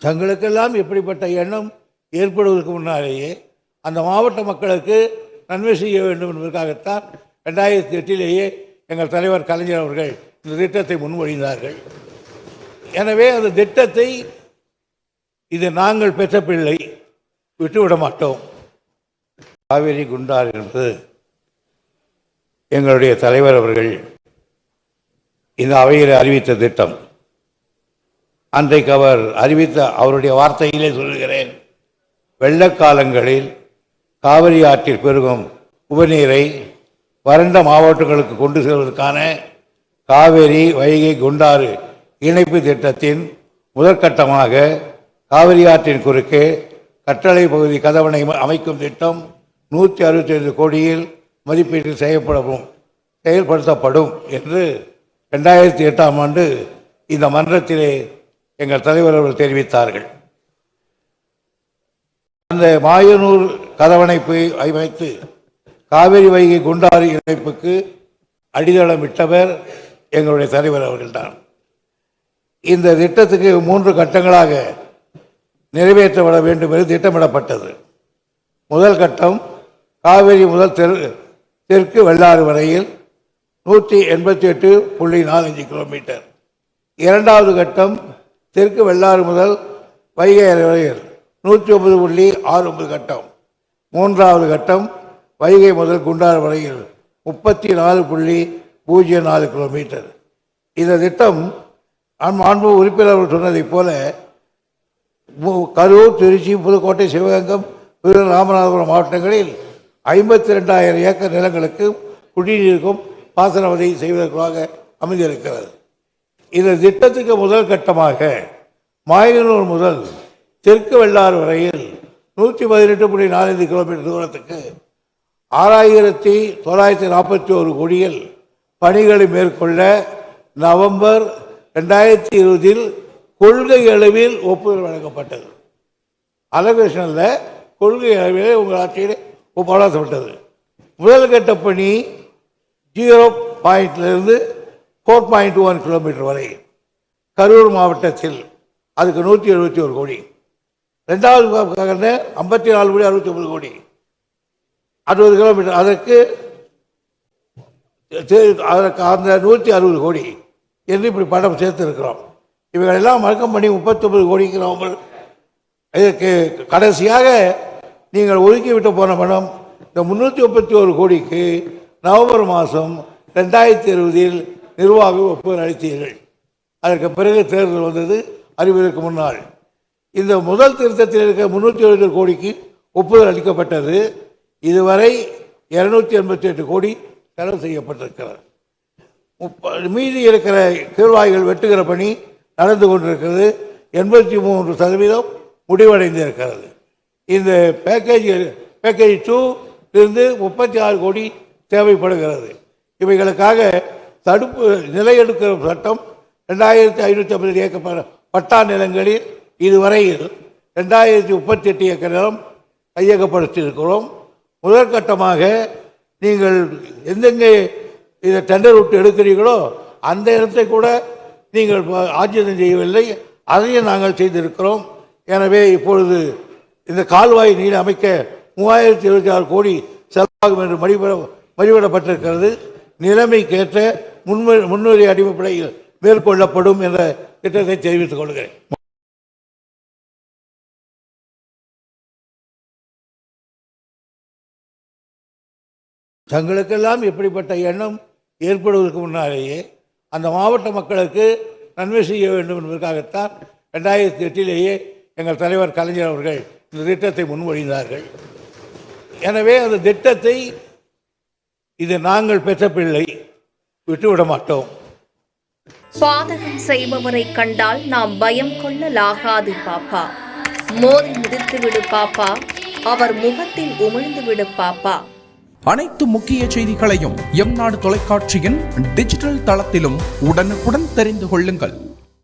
தங்களுக்கெல்லாம் எப்படிப்பட்ட எண்ணம் ஏற்படுவதற்கு முன்னாலேயே அந்த மாவட்ட மக்களுக்கு நன்மை செய்ய வேண்டும் என்பதற்காகத்தான் 2008 எங்கள் தலைவர் கலைஞர் அவர்கள் இந்த திட்டத்தை முன்மொழிந்தார்கள். எனவே அந்த திட்டத்தை இது நாங்கள் பெற்ற பிள்ளை விட்டுவிட மாட்டோம். காவேரி குண்டாறு என்பது எங்களுடைய தலைவர் அவர்கள் இந்த அவையில் அறிவித்த திட்டம். அன்றைக்கு அவர் அறிவித்த அவருடைய வார்த்தையிலே சொல்கிறேன், வெள்ளக்காலங்களில் காவிரி ஆற்றில் பெருகும் உபநீரை வறண்ட மாவட்டங்களுக்கு கொண்டு செல்வதற்கான காவேரி வைகை குண்டாறு இணைப்பு திட்டத்தின் முதற்கட்டமாக காவிரி ஆற்றின் குறுக்கே கட்டளை பகுதி கதவணை அமைக்கும் திட்டம் 165 கோடியில் மதிப்பீட்டில் செயல்படுத்தப்படும் என்று 2008ஆம் ஆண்டு இந்த மன்றத்திலே எங்கள் தலைவர் அவர்கள் தெரிவித்தார்கள். அந்த மாயனூர் கதவணைப்பை அமைத்து காவிரி வைகை குண்டாறு இணைப்புக்கு அடித்தளமிட்டவர் எங்களுடைய தலைவர் அவர்கள்தான். இந்த திட்டத்துக்கு 3 கட்டங்களாக நிறைவேற்றப்பட வேண்டும் என்று திட்டமிடப்பட்டது. முதல் கட்டம் காவிரி முதல் தெற்கு வெள்ளாறு வரையில் 188.45 கிலோமீட்டர். இரண்டாவது கட்டம் தெற்கு வெள்ளாறு முதல் வைகை வரையில் 109.69 கட்டம். மூன்றாவது கட்டம் வைகை முதல் குண்டாறு வரையில் 34.04 கிலோமீட்டர். இந்த திட்டம் மாண்பு உறுப்பினர்கள் சொன்னதைப் போல கரூர், திருச்சி, புதுக்கோட்டை, சிவகங்கம், ராமநாதபுரம் மாவட்டங்களில் 52,000 ஏக்கர் நிலங்களுக்கு குடிநீருக்கும் பாசன வசதி செய்வதற்காக அமைந்திருக்கிறது. இந்த திட்டத்துக்கு முதல் கட்டமாக மாயனூர் முதல் தெற்கு வெள்ளாறு வரையில் 118.45 கிலோமீட்டர் தூரத்துக்கு 6,941 கோடியில் பணிகளை மேற்கொள்ள நவம்பர் 2020 கொள்கை அளவில் ஒப்புதல் வழங்கப்பட்டது. அலோகேஷனில் கொள்கை அளவிலே உங்கள் ஆட்சியில் ஒப்படைக்கப்பட்டது. முதல் கட்ட பணி 0.இருந்து 4.1 கிலோமீட்டர் வரை கரூர் மாவட்டத்தில், அதுக்கு 171 கோடி. ரெண்டாவது 54.69 கோடி 60 கிலோமீட்டர், அதற்கு அந்த 160 கோடி என்று இப்படி பணம் சேர்த்திருக்கிறோம். இவைகளெல்லாம் மறக்கம் பண்ணி 39 கோடிக்கு நவம்பர். இதற்கு கடைசியாக நீங்கள் ஒதுக்கிவிட்டு போன பணம் இந்த 331 கோடிக்கு நவம்பர் மாதம் 2020 நிர்வாக ஒப்புதல் அளித்தீர்கள். அதற்கு பிறகு தேர்தல் வந்தது அறிவதற்கு முன்னால். இந்த முதல் திருத்தத்தில் இருக்க 370 கோடிக்கு ஒப்புதல் அளிக்கப்பட்டது. இதுவரை 288 கோடி செலவு செய்யப்பட்டிருக்கிறது. மீதி இருக்கிற கீழ்வாய்கள் வெட்டுகிற பணி நடந்து கொண்டிருக்கிறது. 83% முடிவடைந்திருக்கிறது. இந்த பேக்கேஜ் 2 இருந்து 36 கோடி தேவைப்படுகிறது. இவைகளுக்காக தடுப்பு நிலையெடுக்கிற சட்டம் 2,550 ஏக்கர் பட்டா நிலங்களில் இதுவரையில் 2,038 ஏக்கர் நிலம் கையகப்படுத்தியிருக்கிறோம். முதற்கட்டமாக நீங்கள் எந்தெங்கே இதை டெண்டர் விட்டு எடுக்கிறீர்களோ அந்த இடத்தை கூட நீங்கள் ஆட்சேபம் செய்யவில்லை, அதையும் நாங்கள் செய்திருக்கிறோம். எனவே இப்பொழுது இந்த கால்வாய் நீர் அமைக்க 3,076 கோடி செலவாகும் என்று மதிப்பிடப்பட்டிருக்கிறது. நிலைமைக்கேற்ற முன்னுரிமை அடிப்படையில் மேற்கொள்ளப்படும் என்ற திட்டத்தை தெரிவித்துக் கொள்கிறேன். தங்களுக்கெல்லாம் எப்படிப்பட்ட எண்ணம் ஏற்படுவதற்கு முன்னாலேயே அந்த மாவட்ட மக்களுக்கு நன்மை செய்ய வேண்டும் என்பதற்காகத்தான் 2008 எங்கள் தலைவர் கலைஞர் அவர்கள் இந்த திட்டத்தை முன்மொழிந்தார்கள். எனவே அந்த திட்டத்தை இது நாங்கள் பெற்ற பிள்ளை விட்டுவிட மாட்டோம். பாதகம் செய்பவரை கண்டால் நாம் பயம் கொள்ளலாகாது பாப்பா. மோதி மிதித்து விடு பாப்பா, அவர் முகத்தில் உமிழ்ந்து விடு பாப்பா. அனைத்து முக்கிய செய்திகளையும் எம் நாடு தொலைக்காட்சியின் டிஜிட்டல் தளத்திலும் உடனுக்குடன் தெரிந்து கொள்ளுங்கள்.